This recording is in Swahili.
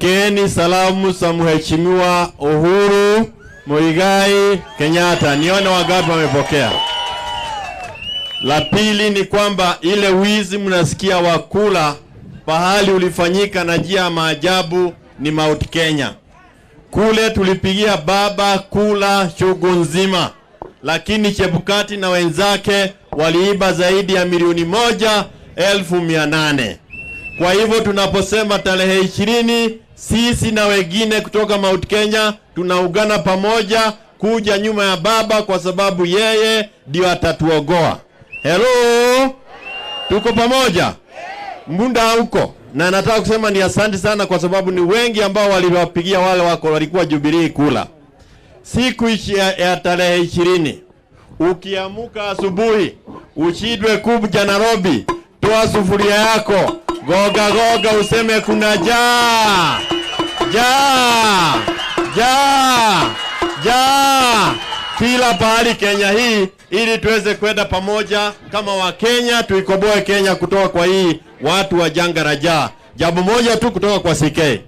Pokeeni salamu za Mheshimiwa Uhuru Muigai Kenyatta. Nione wangapi wamepokea. La pili ni kwamba ile wizi mnasikia wakula pahali ulifanyika na njia maajabu ni Mount Kenya. Kule tulipigia baba kula shughuli nzima, lakini Chebukati na wenzake waliiba zaidi ya milioni 1,800. Kwa hivyo tunaposema tarehe 20, sisi na wengine kutoka Mount Kenya tunaungana pamoja kuja nyuma ya baba, kwa sababu yeye ndio atatuogoa. Hello, tuko pamoja mbunda huko. Na nataka kusema ni asante sana, kwa sababu ni wengi ambao waliwapigia wale wako walikuwa Jubilee kula. Siku ya tarehe 20, ukiamuka asubuhi ushidwe kuja Nairobi, toa sufuria yako, goga goga, useme kuna jaa kila pahali Kenya hii, ili tuweze kwenda pamoja kama wa Kenya, tuikoboe Kenya kutoka kwa hii watu wa janga la njaa. Jambo moja tu kutoka kwa CK.